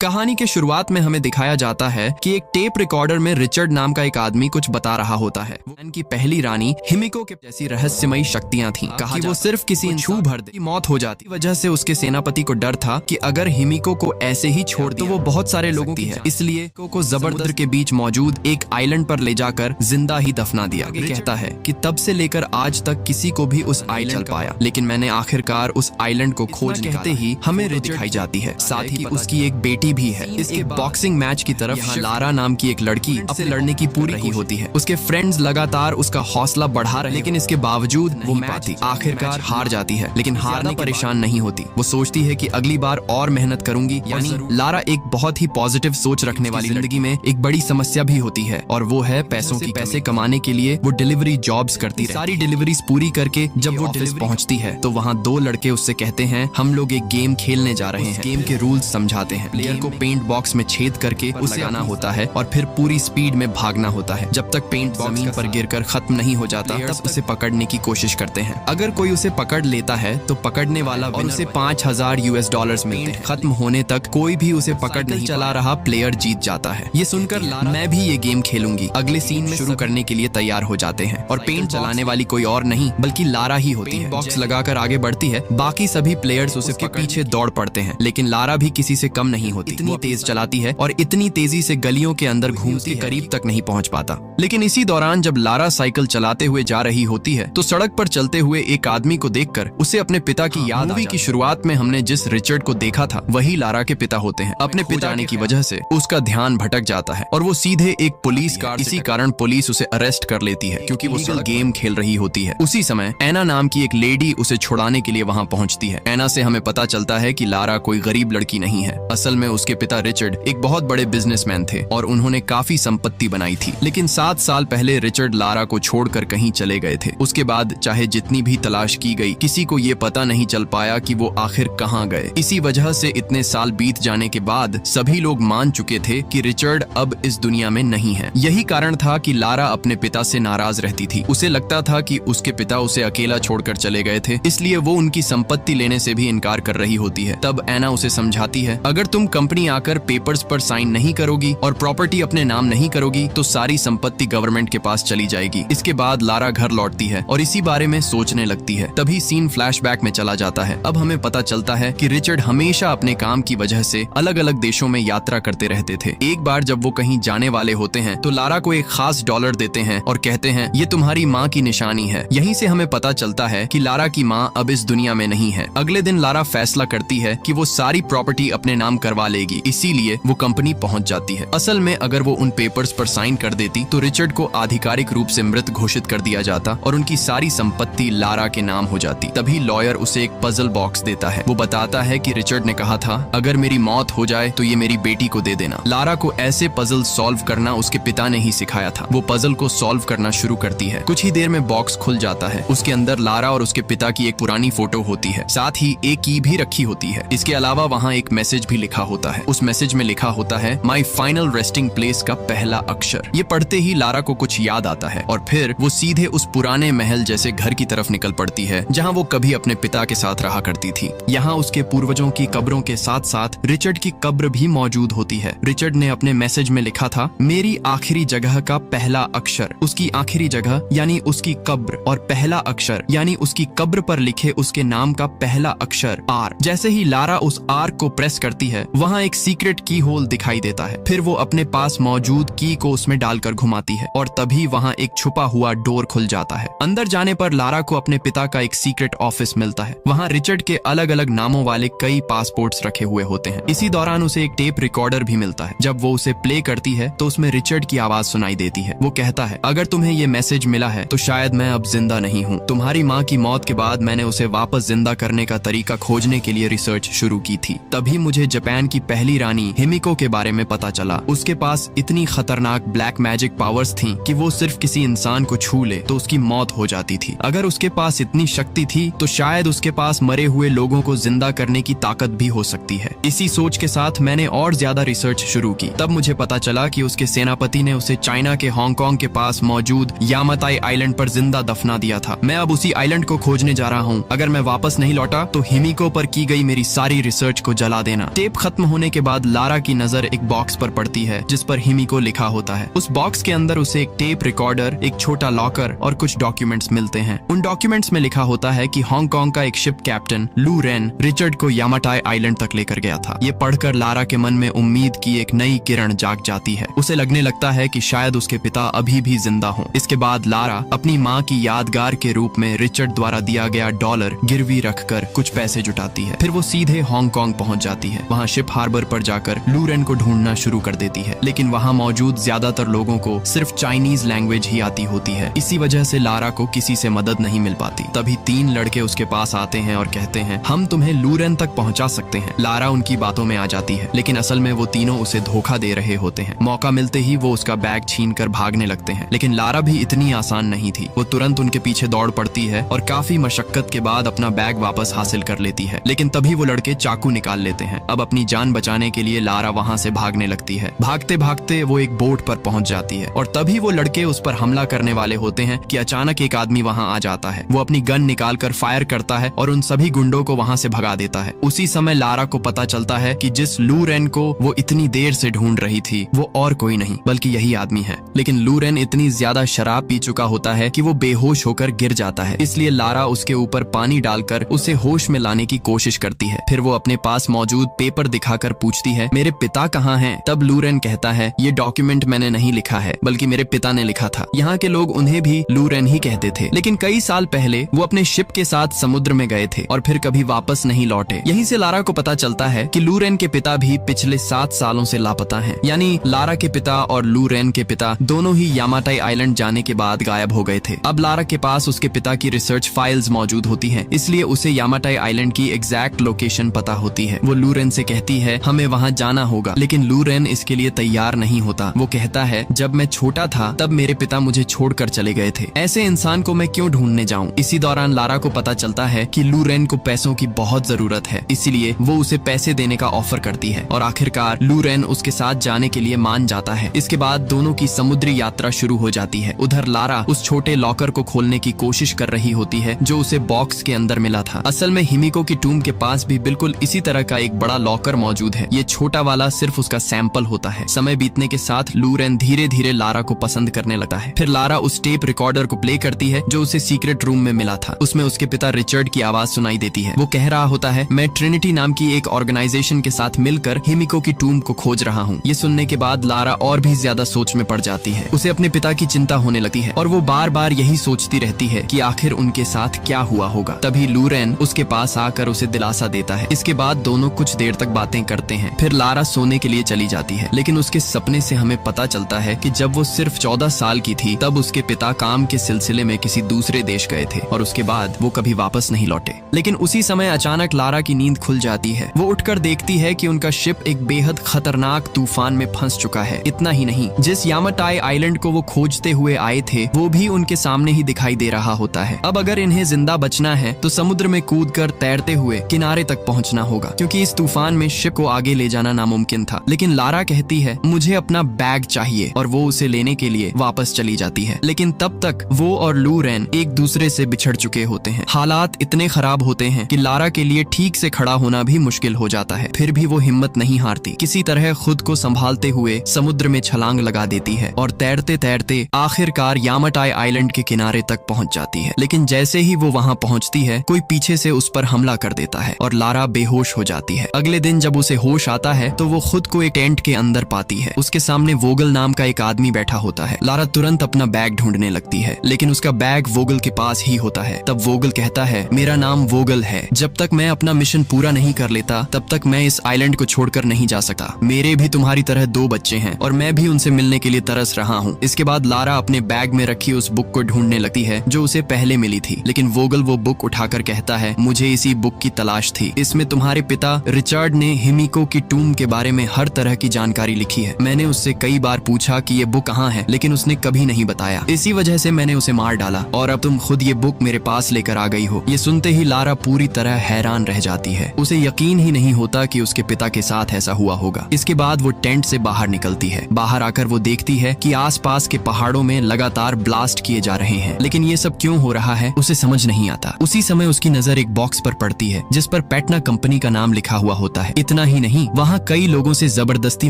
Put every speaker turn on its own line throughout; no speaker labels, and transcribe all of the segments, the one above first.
कहानी के शुरुआत में हमें दिखाया जाता है कि एक टेप रिकॉर्डर में रिचर्ड नाम का एक आदमी कुछ बता रहा होता है। उनकी पहली रानी हिमिको के जैसी रहस्यमयी शक्तियां थीं। कहा कि वो सिर्फ किसी छू भर दे मौत हो जाती। वजह से उसके सेनापति को डर था कि अगर हिमिको को ऐसे ही छोड़ तो वो बहुत सारे लोगों की है, इसलिए हिमिको को जबरदस्त के बीच मौजूद एक आइलैंड पर ले जाकर जिंदा ही दफना दिया। कहता है कि तब से लेकर आज तक किसी को भी उस आइलैंड पाया, लेकिन मैंने आखिरकार उस आइलैंड को खोज निकालते ही हमें दिखाई जाती है। साथ ही उसकी एक बेटी भी है। इसके बॉक्सिंग मैच की तरफ लारा नाम की एक लड़की अपने लड़ने की पूरी रही होती है। उसके फ्रेंड्स लगातार उसका हौसला बढ़ा रहे, लेकिन इसके बावजूद वो मैच आखिरकार हार जाती है। लेकिन हारने परेशान नहीं होती। वो सोचती है कि अगली बार और मेहनत करूंगी। यानी लारा एक बहुत ही पॉजिटिव सोच रखने वाली जिंदगी में एक बड़ी समस्या भी होती है, और वो है पैसों की। पैसे कमाने के लिए वो डिलीवरी जॉब्स करती है। सारी डिलीवरीज पूरी करके जब वो ऑफिस पहुंचती है तो वहाँ दो लड़के उससे कहते हैं, हम लोग एक गेम खेलने जा रहे हैं। गेम के रूल्स समझाते हैं। प्लेयर को पेंट बॉक्स में छेद करके उसे आना होता है और फिर पूरी स्पीड में भागना होता है। जब तक पेंट जमीन पर गिरकर खत्म नहीं हो जाता तब उसे पकड़ने की कोशिश करते हैं। अगर कोई उसे पकड़ लेता है तो पकड़ने वाला और उसे $5000 मिलते हैं। खत्म होने तक कोई भी उसे पकड़ नहीं चला रहा प्लेयर जीत जाता है। ये सुनकर मैं भी ये गेम खेलूंगी अगले सीन में शुरू करने के लिए तैयार हो जाते हैं, और पेंट चलाने वाली कोई और नहीं बल्कि लारा ही होती है। बॉक्स लगाकर आगे बढ़ती है। बाकी सभी प्लेयर्स उसके पीछे दौड़ पड़ते हैं, लेकिन लारा भी किसी से कम नहीं होती। इतनी तेज चलाती है और इतनी तेजी से गलियों के अंदर घूमती करीब तक नहीं पहुंच पाता। लेकिन इसी दौरान जब लारा साइकिल चलाते हुए जा रही होती है तो सड़क पर चलते हुए एक आदमी को देखकर उसे अपने पिता की याद। मूवी की शुरुआत में हमने जिस रिचर्ड को देखा था वही लारा के पिता होते हैं। अपने पिता आने की वजह से उसका ध्यान भटक जाता है और वो सीधे एक पुलिस कार। इसी कारण पुलिस उसे अरेस्ट कर लेती है क्योंकि वो गेम खेल रही होती है। उसी समय एना नाम की एक लेडी उसे छुड़ाने के लिए वहाँ पहुँचती है। एना से हमें पता चलता है कि लारा कोई गरीब लड़की नहीं है। असल में उसके पिता रिचर्ड एक बहुत बड़े बिजनेसमैन थे और उन्होंने काफी संपत्ति बनाई थी। लेकिन 7 साल पहले रिचर्ड लारा को छोड़कर कहीं चले गए थे। उसके बाद चाहे जितनी भी तलाश की गई, किसी को ये पता नहीं चल पाया कि वो आखिर कहाँ गए। इसी वजह से इतने साल बीत जाने के बाद सभी लोग मान चुके थे कि रिचर्ड अब इस दुनिया में नहीं है। यही कारण था कि लारा अपने पिता से नाराज रहती थी। उसे लगता था कि उसके पिता उसे अकेला छोड़कर चले गए थे, इसलिए वो उनकी संपत्ति लेने से भी इनकार कर रही होती है। तब एना उसे समझाती है, अगर तुम कंपनी आकर पेपर्स पर साइन नहीं करोगी और प्रॉपर्टी अपने नाम नहीं करोगी तो सारी संपत्ति गवर्नमेंट के पास चली जाएगी। इसके बाद लारा घर लौटती है और इसी बारे में सोचने लगती है। तभी सीन फ्लैशबैक में चला जाता है। अब हमें पता चलता है कि रिचर्ड हमेशा अपने काम की वजह से अलग अलग देशों में यात्रा करते रहते थे। एक बार जब वो कहीं जाने वाले होते हैं तो लारा को एक खास डॉलर देते हैं और कहते हैं, ये तुम्हारी माँ की निशानी है। यहीं से हमें पता चलता है कि लारा की माँ अब इस दुनिया में नहीं है। अगले दिन लारा फैसला करती है कि वो सारी प्रॉपर्टी अपने नाम करवा लेगी, इसीलिए वो कंपनी पहुंच जाती है। असल में अगर वो उन पेपर्स पर साइन कर देती तो रिचर्ड को आधिकारिक रूप से मृत घोषित कर दिया जाता और उनकी सारी संपत्ति लारा के नाम हो जाती। तभी लॉयर उसे एक पजल बॉक्स देता है। वो बताता है कि रिचर्ड ने कहा था, अगर मेरी मौत हो जाए तो ये मेरी बेटी को दे देना। लारा को ऐसे पजल सॉल्व करना उसके पिता ने ही सिखाया था। वो पजल को सॉल्व करना शुरू करती है। कुछ ही देर में बॉक्स खुल जाता है। उसके अंदर लारा और उसके पिता की एक पुरानी फोटो होती है, साथ ही एक की भी रखी होती है। इसके अलावा वहाँ एक मैसेज भी लिखा होता है। उस मैसेज में लिखा होता है, माई फाइनल रेस्टिंग प्लेस का पहला अक्षर। ये पढ़ते ही लारा को कुछ याद आता है और फिर वो सीधे उस पुराने महल जैसे घर की तरफ निकल पड़ती है जहाँ वो कभी अपने पिता के साथ रहा करती थी। यहाँ उसके पूर्वजों की कब्रों के साथ साथ रिचर्ड की कब्र भी मौजूद होती है। रिचर्ड ने अपने मैसेज में लिखा था, मेरी आखिरी जगह का पहला अक्षर। उसकी आखिरी जगह यानी उसकी कब्र, और पहला अक्षर यानी उसकी कब्र पर लिखे उसके नाम का पहला अक्षर आर। जैसे ही लारा उस आर को प्रेस करती है वहाँ एक सीक्रेट की होल दिखाई देता है। फिर वो अपने पास मौजूद की को उसमें डालकर घुमाती है और तभी वहाँ एक छुपा हुआ डोर खुल जाता है। अंदर जाने पर लारा को अपने पिता का एक सीक्रेट ऑफिस मिलता है। वहाँ रिचर्ड के अलग अलग नामों वाले कई पासपोर्ट्स रखे हुए होते हैं। इसी दौरान उसे एक टेप रिकॉर्डर भी मिलता है। जब वो उसे प्ले करती है तो उसमें रिचर्ड की आवाज सुनाई देती है। वो कहता है, अगर तुम्हें ये मैसेज मिला है तो शायद मैं अब जिंदा नहीं हूँ। तुम्हारी माँ की मौत के बाद मैंने उसे वापस जिंदा करने का तरीका खोजने के लिए रिसर्च शुरू की थी। तभी मुझे जापान की पहली रानी हिमिको के बारे में पता चला। उसके पास इतनी खतरनाक ब्लैक मैजिक पावर्स थी कि वो सिर्फ किसी इंसान को छू ले तो उसकी मौत हो जाती थी। अगर उसके पास इतनी शक्ति थी तो शायद उसके पास मरे हुए लोगों को जिंदा करने की ताकत भी हो सकती है। इसी सोच के साथ मैंने और ज्यादा रिसर्च शुरू की। तब मुझे पता चला कि उसके सेनापति ने उसे चाइना के हांगकांग के पास मौजूद यामाताई आइलैंड पर जिंदा दफना दिया था। मैं अब उसी आइलैंड को खोजने जा रहा हूँ। अगर मैं वापस नहीं लौटा तो हिमिको पर की गई मेरी सारी रिसर्च को जला देना। टेप खत्म होने के बाद लारा की नजर एक बॉक्स पर पड़ती है जिस पर हिमिको लिखा होता है। उस बॉक्स के अंदर उसे एक टेप रिकॉर्डर, एक छोटा लॉकर और कुछ डॉक्यूमेंट्स मिलते हैं। उन डॉक्यूमेंट्स में लिखा होता है कि हांगकांग का एक शिप कैप्टन लू रेन रिचर्ड को यामाटाई आइलैंड तक लेकर गया था। ये पढ़कर लारा के मन में उम्मीद की एक नई किरण जाग जाती है। उसे लगने लगता है कि शायद उसके पिता अभी भी जिंदा हों। इसके बाद लारा अपनी माँ की यादगार के रूप में रिचर्ड द्वारा दिया गया डॉलर गिरवी रखकर कुछ पैसे जुटाती है। फिर वो सीधे हांगकांग पहुंच जाती है। वहाँ शिप हार्बर पर जाकर लू रेन को ढूंढना शुरू कर देती है, लेकिन वहाँ मौजूद ज्यादातर लोगों को सिर्फ चाइनीज लैंग्वेज ही आती होती है। इसी वजह से लारा को किसी से मदद नहीं मिल पाती। तभी 3 लड़के उसके पास आते हैं और कहते हैं, हम तुम्हें लू रेन तक पहुंचा सकते हैं। लारा उनकी बातों में आ जाती है, लेकिन असल में वो तीनों उसे धोखा दे रहे होते हैं। मौका मिलते ही वो उसका बैग छीनकर भागने लगते हैं, लेकिन लारा भी इतनी आसान नहीं थी। वो तुरंत उनके पीछे दौड़ पड़ती है और काफी मशक्कत के बाद अपना बैग वापस हासिल कर लेती है। लेकिन तभी वो लड़के चाकू निकाल लेते हैं। अब अपनी जान बचाने के लिए लारा वहाँ से भागने लगती है। भागते भागते वो एक बोट पर पहुंच जाती है और तभी वो लड़के उस पर हमला करने वाले होते हैं कि अचानक एक आदमी वहाँ आ जाता है। वो अपनी गन निकालकर फायर करता है और उन सभी गुंडों को वहाँ से भगा देता है। उसी समय लारा को पता चलता है कि जिस लू रेन को वो इतनी देर से ढूंढ रही थी वो और कोई नहीं बल्कि यही आदमी है। लेकिन लू रेन इतनी ज्यादा शराब पी चुका होता है कि वो बेहोश होकर गिर जाता है। इसलिए लारा उसके ऊपर पानी डालकर उसे होश में लाने की कोशिश करती है। फिर वो अपने पास मौजूद पेपर दिखाकर पूछती है, मेरे पिता कहाँ हैं? तब लू रेन कहता है, ये डॉक्यूमेंट मैंने नहीं लिखा है बल्कि मेरे पिता ने लिखा था। यहाँ के लोग उन्हें भी लू रेन ही कहते थे, लेकिन कई साल पहले वो अपने शिप के साथ समुद्र में गए थे और फिर कभी वापस नहीं लौटे। यहीं से लारा को पता चलता है कि लू रेन के पिता भी पिछले 7 सालों से लापता हैं। यानी लारा के पिता और लू रेन के पिता दोनों ही यामाटाई आइलैंड जाने के बाद गायब हो गए थे। अब लारा के पास उसके पिता की रिसर्च फाइल्स मौजूद होती हैं, इसलिए उसे यामाटाई आइलैंड की एग्जैक्ट लोकेशन पता होती है। वो लू रेन से कहती है, हमें वहाँ जाना होगा, लेकिन लू रेन इसके लिए तैयार नहीं होता। वो कहता है, जब मैं छोटा था तब मेरे पिता मुझे छोड़कर चले गए थे। ऐसे इंसान को मैं क्यों ढूंढने जाऊं? इसी दौरान लारा को पता चलता है कि लू रेन को पैसों की बहुत जरूरत है, इसीलिए वो उसे पैसे देने का ऑफर करती है और आखिरकार लू रेन उसके साथ जाने के लिए मान जाता है। इसके बाद दोनों की समुद्री यात्रा शुरू हो जाती है। उधर लारा उस छोटे लॉकर को खोलने की कोशिश कर रही होती है जो उसे बॉक्स के अंदर मिला था। असल में हिमिको की टूम के पास भी बिल्कुल इसी तरह का एक बड़ा लॉकर मौजूद है। ये छोटा वाला सिर्फ उसका सैंपल होता है। समय बीतने के साथ लू रेन धीरे धीरे लारा को पसंद करने लगता है। फिर लारा उस टेप रिकॉर्डर को प्ले करती है जो उसे सीक्रेट रूम में मिला था। उसमें उसके पिता रिचर्ड की आवाज सुनाई देती है। वो कह रहा होता है, मैं ट्रिनिटी नाम की एक ऑर्गेनाइजेशन के साथ मिलकर हिमिको की टूम को खोज रहा हूँ। ये सुनने के बाद लारा और भी ज्यादा सोच में पड़ जाती है। उसे अपने पिता की चिंता होने लगती है और वो बार बार यही सोचती रहती है कि आखिर उनके साथ क्या हुआ होगा। तभी लू रेन उसके पास आकर उसे दिलासा देता है। इसके बाद दोनों कुछ देर तक बातें करते हैं। फिर लारा सोने के लिए चली जाती है, लेकिन उसके सपने से हमें पता चलता है कि जब वो सिर्फ 14 साल की थी तब उसके पिता काम के सिलसिले में किसी दूसरे देश गए थे और उसके बाद वो कभी वापस नहीं लौटे। लेकिन उसी समय अचानक लारा की नींद खुल जाती है। वो उठकर देखती है कि उनका शिप एक बेहद खतरनाक तूफान में फंस चुका है। इतना ही नहीं, जिस यामाटाई आइलैंड को वो खोजते हुए आए थे वो भी उनके सामने ही दिखाई दे रहा होता है। अब अगर इन्हें जिंदा बचना है तो समुद्र में कूदकर तैरते हुए किनारे तक पहुंचना होगा, क्योंकि इस तूफान में शिप को आगे ले जाना नामुमकिन था। लेकिन लारा कहती है, मुझे अपना बैग चाहिए, और वो उसे लेने के लिए वापस चली जाती है। लेकिन तब तक वो और लू रेन एक दूसरे से बिछड़ चुके होते हैं। हालात इतने खराब होते हैं कि लारा के लिए ठीक से खड़ा होना भी मुश्किल हो जाता है। फिर भी वो हिम्मत नहीं हारती। किसी तरह खुद को संभालते हुए समुद्र में छलांग लगा देती है और तैरते तैरते आखिरकार यामाटाई आइलैंड के किनारे तक पहुंच जाती है। लेकिन जैसे ही वो वहां पहुंचती है कोई पीछे से उस पर हमला कर देता है और लारा बेहोश हो जाती है। अगले दिन जब उसे होश आता है तो वो खुद को एक टेंट के अंदर पाती है। उसके सामने वोगल नाम का एक आदमी बैठा होता है। लारा तुरंत अपना बैग ढूंढने लगती है, लेकिन उसका बैग वोगल के पास ही होता है। तब वोगल कहता है, मेरा नाम वोगल है। जब तक मैं अपना मिशन पूरा नहीं कर लेता तब तक मैं इस आइलैंड को छोड़कर नहीं जा सकता। मेरे भी तुम्हारी तरह 2 बच्चे हैं और मैं भी उनसे मिलने के लिए तरस रहा हूँ। इसके बाद लारा अपने बैग में रखी उस बुक को ढूंढने लगती है जो उसे पहले मिली थी। लेकिन वोगल वो बुक उठाकर कहता है, मुझे इसी बुक की तलाश थी। इसमें तुम्हारे पिता रिचर्ड ने हिमिको की टूम के बारे में हर तरह की जानकारी लिखी है। मैंने उससे कई बार पूछा कि ये बुक कहाँ है, लेकिन उसने कभी नहीं बताया। इसी वजह से मैंने उसे मार डाला और अब तुम खुद ये बुक मेरे पास लेकर आ गई हो। ये सुनते ही लारा पूरी तरह हैरान रह जाती है। उसे यकीन ही नहीं होता कि उसके पिता के साथ ऐसा हुआ होगा। इसके बाद वो टेंट से बाहर निकलती है। बाहर आकर वो देखती है कि आसपास के पहाड़ों में लगातार ब्लास्ट किए जा रहे हैं, लेकिन ये सब क्यों हो रहा है उसे समझ नहीं आता। उसी समय उसकी नजर एक बॉक्स पर पड़ती है जिस पर पैटना कंपनी का नाम लिखा हुआ होता है। इतना इतना ही नहीं, वहाँ कई लोगों से जबरदस्ती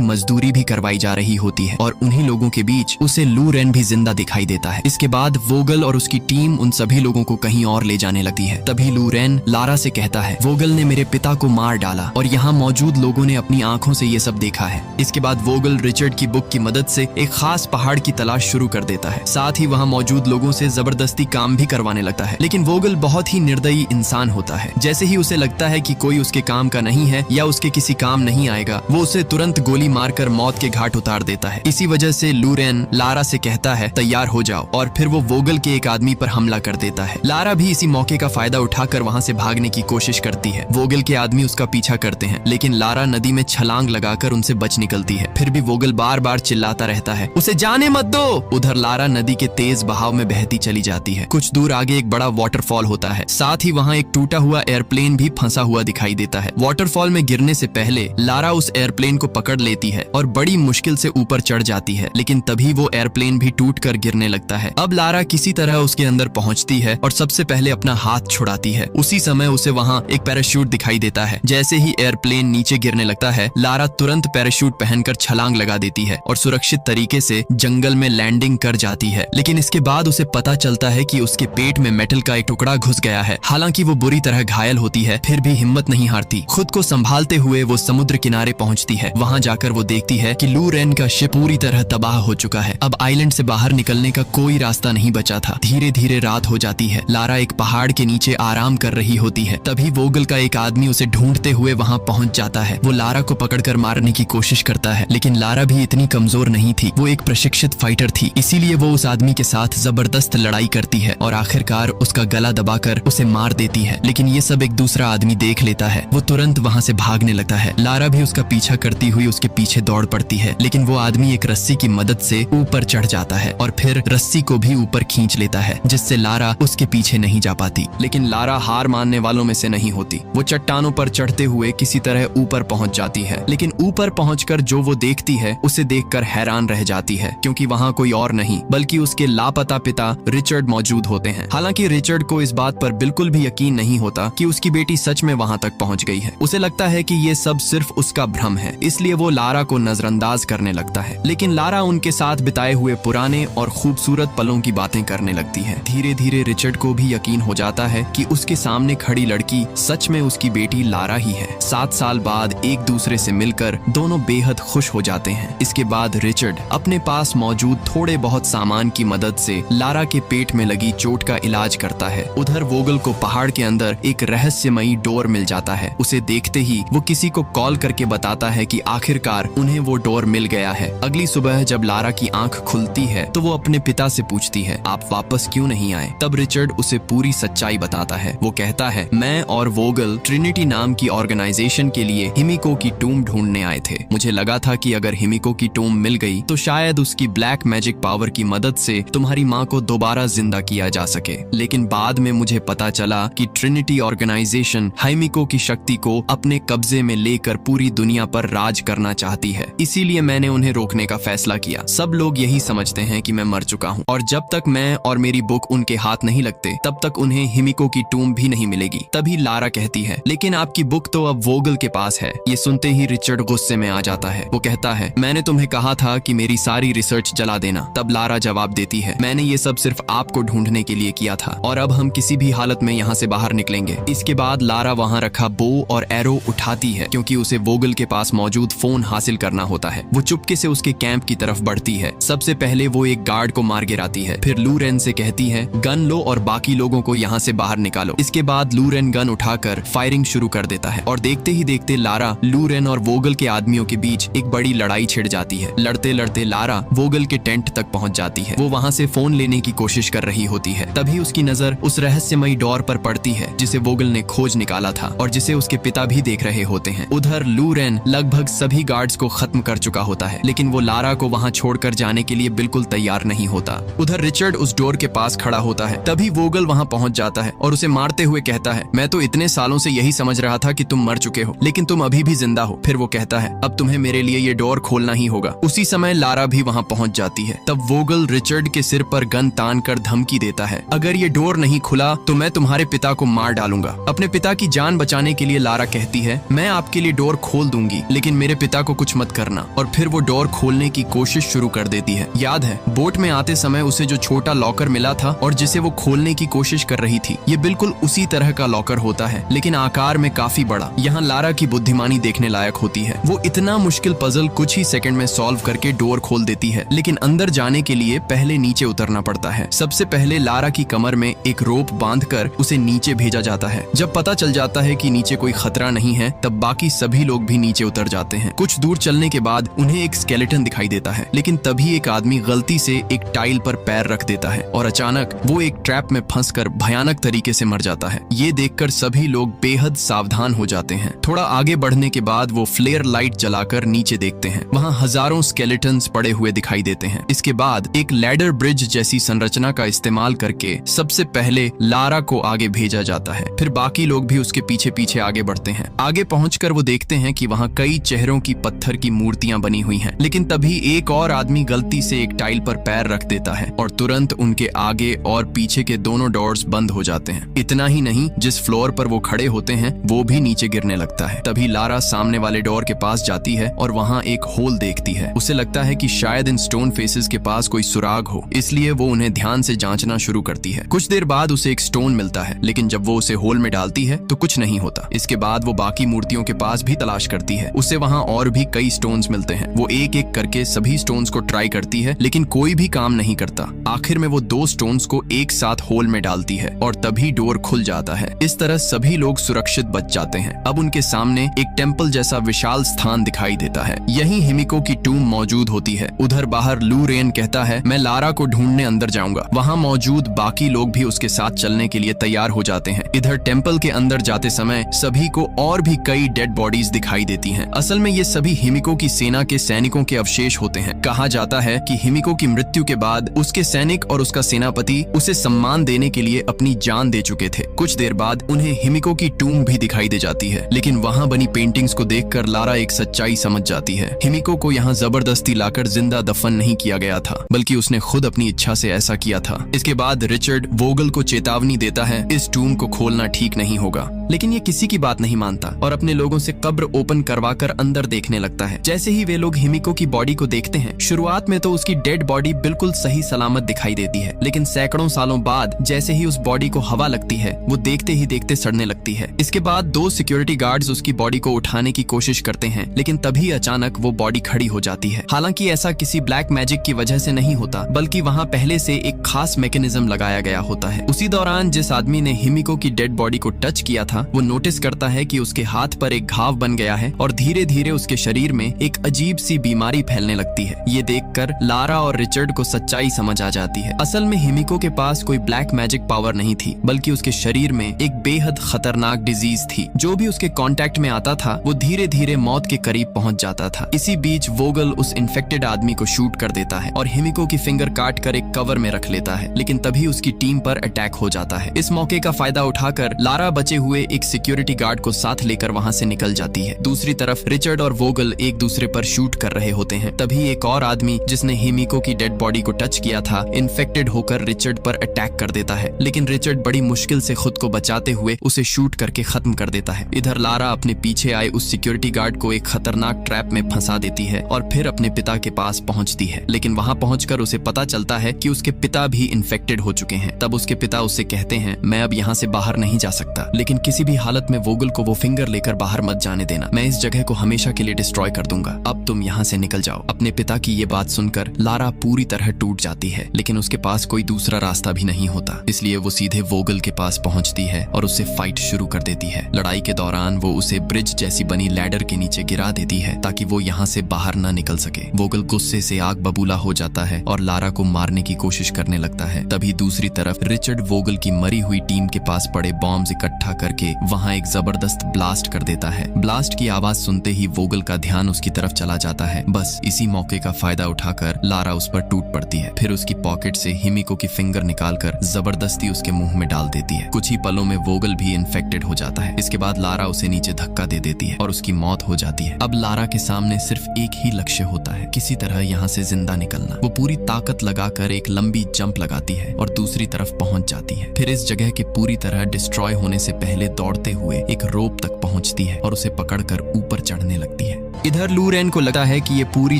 मजदूरी भी करवाई जा रही होती है और उन्हीं लोगों के बीच उसे लू रेन भी जिंदा दिखाई देता है। इसके बाद वोगल और उसकी टीम उन सभी लोगों को कहीं और ले जाने लगती है। तभी लू रेन लारा से कहता है, वोगल ने मेरे पिता को मार डाला और यहाँ मौजूद लोगों ने अपनी आंखों से ये सब देखा है। इसके बाद वोगल रिचर्ड की बुक की मदद से एक खास पहाड़ की तलाश शुरू कर देता है। साथ ही वहाँ मौजूद लोगों से जबरदस्ती काम भी करवाने लगता है। लेकिन वोगल बहुत ही निर्दयी इंसान होता है। जैसे ही उसे लगता है कि कोई उसके काम का नहीं है या उसके किसी काम नहीं आएगा, वो उसे तुरंत गोली मारकर मौत के घाट उतार देता है। इसी वजह से लू रेन लारा से कहता है, तैयार हो जाओ, और फिर वो वोगल के एक आदमी पर हमला कर देता है। लारा भी इसी मौके का फायदा उठाकर वहाँ से भागने की कोशिश करती है। वोगल के आदमी उसका पीछा करते हैं, लेकिन लारा नदी में छलांग लगाकर उनसे बच निकलती है। फिर भी वोगल बार बार चिल्लाता रहता है, उसे जाने मत दो। उधर लारा नदी के तेज बहाव में बहती चली जाती है। कुछ दूर आगे एक बड़ा वाटरफॉल होता है। साथ ही वहाँ एक टूटा हुआ एयरप्लेन भी फंसा हुआ दिखाई देता है। वाटरफॉल में गिरने से पहले लारा उस एयरप्लेन को पकड़ लेती है और बड़ी मुश्किल से ऊपर चढ़ जाती है, लेकिन तभी वो एयरप्लेन भी टूटकर गिरने लगता है। अब लारा किसी तरह उसके अंदर पहुंचती है और सबसे पहले अपना हाथ छुड़ाती है। उसी समय उसे वहाँ एक पैराशूट दिखाई देता है। जैसे ही एयरप्लेन नीचे गिरने लगता है, लारा तुरंत पैराशूट पहनकर छलांग लगा देती है और सुरक्षित तरीके से जंगल में लैंडिंग कर जाती है। लेकिन इसके बाद उसे पता चलता है कि उसके पेट में मेटल का एक टुकड़ा घुस गया है। हालांकि वो बुरी तरह घायल होती है, फिर भी हिम्मत नहीं हारती। खुद को संभालते हुए वो समुद्र किनारे पहुंचती है। वहां जाकर वो देखती है कि लू रेन का शिप पूरी तरह तबाह हो चुका है। अब आइलैंड से बाहर निकलने का कोई रास्ता नहीं बचा था। धीरे धीरे रात हो जाती है। लारा एक पहाड़ के नीचे आराम कर रही होती है। तभी वोगल का एक आदमी उसे ढूंढते हुए वहां पहुंच जाता है। वो लारा को पकड़कर मारने की कोशिश करता है, लेकिन लारा भी इतनी कमजोर नहीं थी। वो एक प्रशिक्षित फाइटर थी, इसीलिए वो उस आदमी के साथ जबरदस्त लड़ाई करती है और आखिरकार उसका गला दबाकर उसे मार देती है। लेकिन ये सब एक दूसरा आदमी देख लेता है। वो तुरंत वहां से भागने लगता है। लारा भी उसका पीछा करती हुई उसके पीछे दौड़ पड़ती है, लेकिन वो आदमी एक रस्सी की मदद से ऊपर चढ़ जाता है और फिर रस्सी को भी ऊपर खींच लेता है, जिससे लारा उसके पीछे नहीं जा पाती। लेकिन लारा हार मानने वालों में से नहीं होती। वो चट्टानों पर चढ़ते हुए किसी तरह ऊपर पहुंच जाती है, लेकिन ऊपर पहुंचकर जो वो देखती है उसे देखकर हैरान रह जाती है, क्योंकि वहां कोई और नहीं बल्कि उसके लापता पिता रिचर्ड मौजूद होते हैं। हालांकि रिचर्ड को इस बात पर बिल्कुल भी यकीन नहीं होता कि उसकी बेटी सच में वहां तक पहुंच गई है। उसे लगता है कि ये सब सिर्फ उसका भ्रम है, इसलिए वो लारा को नजरअंदाज करने लगता है। लेकिन लारा उनके साथ बिताए हुए पुराने और खूबसूरत पलों की बातें करने लगती है। धीरे धीरे रिचर्ड को भी यकीन हो जाता है कि उसके सामने खड़ी लड़की सच में उसकी बेटी लारा ही है। 7 साल बाद एक दूसरे से मिलकर दोनों बेहद खुश हो जाते हैं। इसके बाद रिचर्ड अपने पास मौजूद थोड़े बहुत सामान की मदद से लारा के पेट में लगी चोट का इलाज करता है। उधर वोगल को पहाड़ के अंदर एक रहस्यमयी डोर मिल जाता है। उसे देखते ही वो किसी को कॉल करके बताता है कि आखिरकार उन्हें वो डोर मिल गया है। अगली सुबह जब लारा की आंख खुलती है तो वो अपने पिता से पूछती है, आप वापस क्यों नहीं आए? तब रिचर्ड उसे पूरी सच्चाई बताता है। वो कहता है, मैं और वोगल ट्रिनिटी नाम की ऑर्गेनाइजेशन के लिए हिमिको की टूम ढूंढने आए थे। मुझे लगा था कि अगर हिमिको की टूम मिल गई तो शायद उसकी ब्लैक मैजिक पावर की मदद से तुम्हारी माँ को दोबारा जिंदा किया जा सके। लेकिन बाद में मुझे पता चला कि ट्रिनिटी ऑर्गेनाइजेशन हिमिको की शक्ति को अपने कब्जे में लेकर पूरी दुनिया पर राज करना चाहती है। इसीलिए मैंने उन्हें रोकने का फैसला किया। सब लोग यही समझते हैं कि मैं मर चुका हूँ और जब तक मैं और मेरी बुक उनके हाथ नहीं लगते तब तक उन्हें हिमिको की टूम भी नहीं मिलेगी। तभी लारा कहती है, लेकिन आपकी बुक तो अब वोगल के पास है। ये सुनते ही रिचर्ड गुस्से में आ जाता है। वो कहता है, मैंने तुम्हें कहा था कि मेरी सारी रिसर्च जला देना। तब लारा जवाब देती है, मैंने ये सब सिर्फ आपको ढूंढने के लिए किया था और अब हम किसी भी हालत में यहाँ से बाहर निकलेंगे। इसके बाद लारा वहाँ रखा बो और एरो उठाती है, क्योंकि उसे वोगल के पास मौजूद फोन हासिल करना होता है। वो चुपके से उसके कैंप की तरफ बढ़ती है। सबसे पहले वो एक गार्ड को मार गिराती है। फिर लू रेन से कहती है, गन लो और बाकी लोगों को यहाँ से बाहर निकालो। इसके बाद लू रेन गन उठाकर फायरिंग शुरू कर देता है और देखते ही देखते लारा, लू रेन और वोगल के आदमियों के बीच एक बड़ी लड़ाई छिड़ जाती है। लड़ते लड़ते लारा वोगल के टेंट तक पहुंच जाती है। वो वहाँ से फोन लेने की कोशिश कर रही होती है। तभी उसकी नजर उस रहस्यमयी डोर पर पड़ती है जिसे वोगल ने खोज निकाला था और जिसे उसके पिता भी देख रहे होते हैं। उधर लू रेन लगभग सभी गार्ड्स को खत्म कर चुका होता है, लेकिन वो लारा को वहाँ छोड़कर जाने के लिए बिल्कुल तैयार नहीं होता। उधर रिचर्ड उस डोर के पास खड़ा होता है। तभी वोगल वहाँ पहुँच जाता है और उसे मारते हुए कहता है, मैं तो इतने सालों से यही समझ रहा था कि तुम मर चुके हो, लेकिन तुम अभी भी जिंदा हो। फिर वो कहता है, अब तुम्हें मेरे लिए ये डोर खोलना ही होगा। उसी समय लारा भी वहाँ पहुँच जाती है। तब वोगल रिचर्ड के सिर पर गन तान कर धमकी देता है, अगर ये डोर नहीं खुला तो मैं तुम्हारे पिता को मार डालूंगा। अपने पिता की जान बचाने के लिए लारा कहती है, मैं आपके लिए डोर खोल दूंगी, लेकिन मेरे पिता को कुछ मत करना। और फिर वो डोर खोलने की कोशिश शुरू कर देती है। याद है, बोट में आते समय उसे जो छोटा लॉकर मिला था और जिसे वो खोलने की कोशिश कर रही थी, ये बिल्कुल उसी तरह का लॉकर होता है, लेकिन आकार में काफी बड़ा। यहाँ लारा की बुद्धिमानी देखने लायक होती है। वो इतना मुश्किल पजल कुछ ही सेकंड में सॉल्व करके डोर खोल देती है, लेकिन अंदर जाने के लिए पहले नीचे उतरना पड़ता है। सबसे पहले लारा की कमर में एक रोप बांधकर उसे नीचे भेजा जाता है। जब पता चल जाता है कि नीचे कोई खतरा नहीं है, तब बाकी सभी लोग भी नीचे उतर जाते हैं। कुछ दूर चलने के बाद उन्हें एक स्केलेटन दिखाई देता है, लेकिन तभी एक आदमी गलती से एक टाइल पर पैर रख देता है और अचानक वो एक ट्रैप में फंसकर भयानक तरीके से मर जाता है। ये देखकर सभी लोग बेहद सावधान हो जाते हैं। थोड़ा आगे बढ़ने के बाद वो फ्लेयर लाइट जलाकर नीचे देखते हैं। वहाँ हजारों स्केलेटन्स पड़े हुए दिखाई देते हैं। इसके बाद एक लैडर ब्रिज जैसी संरचना का इस्तेमाल करके सबसे पहले लारा को आगे भेजा जाता है। फिर बाकी लोग भी उसके पीछे पीछे आगे बढ़ते हैं। आगे पहुंचकर वो देखते हैं कि वहाँ कई चेहरों की पत्थर की मूर्तियां बनी हुई हैं। लेकिन तभी एक और आदमी गलती से एक टाइल पर पैर रख देता है और तुरंत उनके आगे और पीछे के दोनों डोर्स बंद हो जाते हैं। इतना ही नहीं, जिस फ्लोर पर वो खड़े होते हैं वो भी नीचे गिरने लगता है। तभी लारा सामने वाले डोर के पास जाती है और वहाँ एक होल देखती है। उसे लगता है कि शायद इन स्टोन फेसेस के पास कोई सुराग हो, इसलिए वो उन्हें ध्यान से जांचना शुरू करती है। कुछ देर बाद उसे एक स्टोन मिलता है, लेकिन जब वो उसे होल में डालती है तो कुछ नहीं होता। इसके बाद वो बाकी मूर्तियों के पास भी तलाश करती है। उसे वहाँ और भी कई स्टोन्स मिलते हैं। वो एक एक करके सभी स्टोन्स को ट्राई करती है, लेकिन कोई भी काम नहीं करता। आखिर में वो 2 स्टोन्स को एक साथ होल में डालती है और तभी डोर खुल जाता है। इस तरह सभी लोग सुरक्षित बच जाते हैं। अब उनके सामने एक टेम्पल जैसा विशाल स्थान दिखाई देता है। यहीं हिमिको की टूम मौजूद होती है। उधर बाहर लू रेन कहता है, मैं लारा को ढूंढने अंदर जाऊंगा। वहाँ मौजूद बाकी लोग भी उसके साथ चलने के लिए तैयार हो जाते हैं। इधर टेम्पल के अंदर जाते समय सभी को और भी कई डेड बॉडीज दिखाई देती हैं। असल में ये सभी हिमिको की सेना के सैनिकों के अवशेष होते हैं। कहा जाता है कि हिमिको की मृत्यु के बाद उसके सैनिक और उसका सेनापति उसे सम्मान देने के लिए अपनी जान दे चुके थे। कुछ देर बाद उन्हें हिमिको की टूम भी दिखाई दे जाती है, लेकिन वहाँ बनी पेंटिंग्स को देखकर लारा एक सच्चाई समझ जाती है। हिमिको को यहाँ जबरदस्ती लाकर जिंदा दफन नहीं किया गया था, बल्कि उसने खुद अपनी इच्छा से ऐसा किया था। इसके बाद रिचर्ड वोगल को चेतावनी देता है, इस टूम को खोलना ठीक नहीं होगा, लेकिन ये किसी की बात नहीं मानता और अपने लोगों से कब्र ओपन करवाकर अंदर देखने लगता है। जैसे ही वे लोग हिमिको की बॉडी को देखते हैं, शुरुआत में तो उसकी डेड बॉडी बिल्कुल सही सलामत दिखाई देती है, लेकिन सैकड़ों सालों बाद जैसे ही उस बॉडी को हवा लगती है, वो देखते ही देखते सड़ने लगती है। इसके बाद 2 सिक्योरिटी गार्ड्स उसकी बॉडी को उठाने की कोशिश करते हैं, लेकिन तभी अचानक वो बॉडी खड़ी हो जाती है। हालांकि ऐसा किसी ब्लैक मैजिक की वजह से नहीं होता, बल्कि वहाँ पहले से एक खास मैकेनिज्म लगाया गया होता है। उसी दौरान जिस आदमी ने हिमिको की डेड बॉडी को टच किया था, वो नोटिस करता है कि उसके हाथ पर एक घाव बन गया है और धीरे धीरे उसके शरीर में एक अजीब सी बीमारी फैलने लगती है। ये देखकर लारा और रिचर्ड को सच्चाई समझ आ जाती है। असल में हिमिको के पास कोई ब्लैक मैजिक पावर नहीं थी, बल्कि उसके शरीर में एक बेहद खतरनाक डिजीज थी। जो भी उसके कांटेक्ट में आता था, वो धीरे धीरे मौत के करीब पहुंच जाता था। इसी बीच वोगल उस इन्फेक्टेड आदमी को शूट कर देता है और हिमिको की फिंगर काट कर एक कवर में रख लेता है, लेकिन तभी उसकी टीम पर अटैक हो जाता है। इस मौके का फायदा उठाकर लारा बचे हुए एक सिक्योरिटी गार्ड को साथ लेकर वहां से निकल जाती है। दूसरी तरफ रिचर्ड और वोगल एक दूसरे पर शूट कर रहे होते हैं। तभी एक और आदमी जिसने हिमिको की डेड बॉडी को टच किया था, इन्फेक्टेड होकर रिचर्ड पर अटैक कर देता है, लेकिन रिचर्ड बड़ी मुश्किल से खुद को बचाते हुए उसे शूट करके खत्म कर देता है। इधर लारा अपने पीछे आए उस सिक्योरिटी गार्ड को एक खतरनाक ट्रैप में फंसा देती है और फिर अपने पिता के पास पहुंचती है, लेकिन वहां पहुंचकर उसे पता चलता है कि उसके पिता भी इन्फेक्टेड हो चुके हैं। तब उसके पिता उससे कहते हैं, मैं अब यहाँ से बाहर नहीं जा सकता, लेकिन किसी भी हालत में वोगल को वो फिंगर लेकर बाहर मत जाने देना। मैं इस जगह को हमेशा के लिए डिस्ट्रॉय कर दूंगा। अब तुम यहाँ से निकल जाओ। अपने पिता की ये बात सुनकर लारा पूरी तरह टूट जाती है, लेकिन उसके पास कोई दूसरा रास्ता भी नहीं होता, इसलिए वो सीधे वोगल के पास पहुंचती है और उससे फाइट शुरू कर देती है। लड़ाई के दौरान वो उसे ब्रिज जैसी बनी लैडर के नीचे गिरा देती है ताकि वो यहाँ से बाहर न निकल सके। वोगल गुस्से से आग बबूला हो जाता है और लारा को मारने की कोशिश करने लगता है। तभी दूसरी तरफ रिचर्ड वोगल की मरी हुई टीम के पास पड़े बॉम्ब्स इकट्ठा करके वहाँ एक जबरदस्त ब्लास्ट कर देता है। ब्लास्ट की आवाज सुनते ही वोगल का ध्यान उसकी तरफ चला जाता है। बस इसी मौके का फायदा उठाकर लारा उस पर टूट पड़ती है। फिर उसकी पॉकेट से हिमिको की फिंगर निकालकर जबरदस्ती उसके मुंह में डाल देती है। कुछ ही पलों में वोगल भी इन्फेक्टेड हो जाता है। इसके बाद लारा उसे नीचे धक्का दे देती है और उसकी मौत हो जाती है। अब लारा के सामने सिर्फ एक ही लक्ष्य होता है, किसी तरह यहाँ से जिंदा निकलना। वो पूरी ताकत लगाकर एक लंबी जंप लगाती है और दूसरी तरफ पहुंच जाती है। फिर इस जगह के पूरी तरह डिस्ट्रॉय होने से पहले दौड़ते हुए एक रोप तक पहुंचती है और उसे पकड़कर ऊपर चढ़ने लगती है। इधर लूरेन को लगता है कि ये पूरी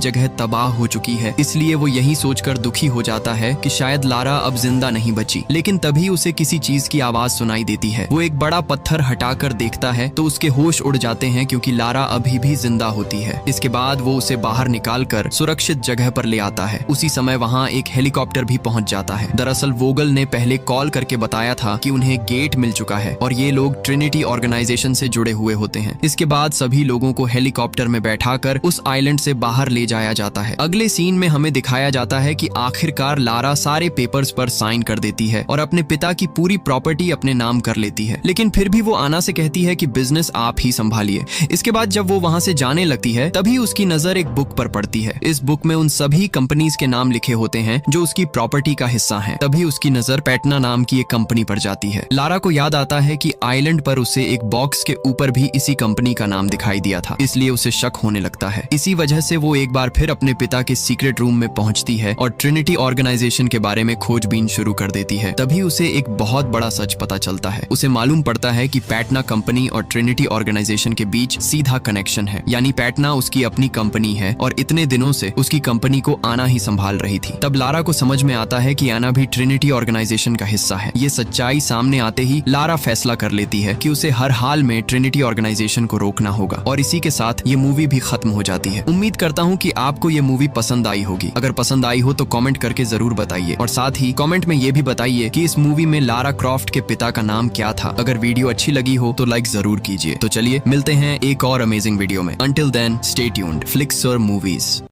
जगह तबाह हो चुकी है, इसलिए वो यही सोचकर दुखी हो जाता है कि शायद लारा अब जिंदा नहीं बची। लेकिन तभी उसे किसी चीज की आवाज सुनाई देती है। वो एक बड़ा पत्थर हटाकर देखता है तो उसके होश उड़ जाते हैं क्योंकि लारा अभी भी जिंदा होती है। इसके बाद वो उसे बाहर निकालकर सुरक्षित जगह पर ले आता है। उसी समय वहाँ एक हेलीकॉप्टर भी पहुंच जाता है। दरअसल वोगल ने पहले कॉल करके बताया था कि उन्हें गेट मिल चुका है और ये लोग ट्रिनिटी ऑर्गेनाइजेशन से जुड़े हुए होते हैं। इसके बाद सभी लोगों को हेलीकॉप्टर में बैठाकर उस आइलैंड से बाहर ले जाया जाता है। अगले सीन में हमें दिखाया जाता है कि आखिरकार लारा सारे पेपर्स पर साइन कर देती है और अपने पिता की पूरी प्रॉपर्टी अपने नाम कर लेती है। लेकिन फिर भी वो आना से कहती है कि बिजनेस आप ही संभालिए। इसके बाद जब वो वहां से जाने लगती है तभी उसकी नजर एक बुक पर पड़ती है। इस बुक में उन सभी कंपनीज के नाम लिखे होते हैं जो उसकी प्रॉपर्टी का हिस्सा हैं। तभी उसकी नजर पैटना नाम की एक कंपनी पर जाती है। लारा को याद आता है कि आइलैंड पर उसे एक बॉक्स के ऊपर भी इसी कंपनी का नाम दिखाई दिया था, इसलिए उसे शक होने लगता है। इसी वजह से वो एक बार फिर अपने पिता के सीक्रेट रूम में पहुंचती है और ट्रिनिटी ऑर्गेनाइजेशन के बारे में खोजबीन शुरू कर देती है। तभी उसे एक बहुत बड़ा सच पता चलता है। उसे मालूम पड़ता है कि पैटना कंपनी और ट्रिनिटी ऑर्गेनाइजेशन के बीच सीधा कनेक्शन है, यानी पैटना उसकी अपनी कंपनी है और इतने दिनों से उसकी कंपनी को आना ही संभाल रही थी। तब लारा को समझ में आता है कि आना भी ट्रिनिटी ऑर्गेनाइजेशन का हिस्सा है। ये सच्चाई सामने आते ही लारा फैसला कर लेती है कि उसे हर हाल में ट्रिनिटी ऑर्गेनाइजेशन को रोकना होगा और इसी के साथ ये मूवी भी खत्म हो जाती है। उम्मीद करता हूँ कि आपको ये मूवी पसंद आई होगी। अगर पसंद आई हो तो कमेंट करके जरूर बताइए और साथ ही कमेंट में ये भी बताइए कि इस मूवी में लारा क्रॉफ्ट के पिता का नाम क्या था। अगर वीडियो अच्छी लगी हो तो लाइक जरूर कीजिए। तो चलिए मिलते हैं एक और अमेजिंग वीडियो में। Until then stay tuned, Flix और मूवीज।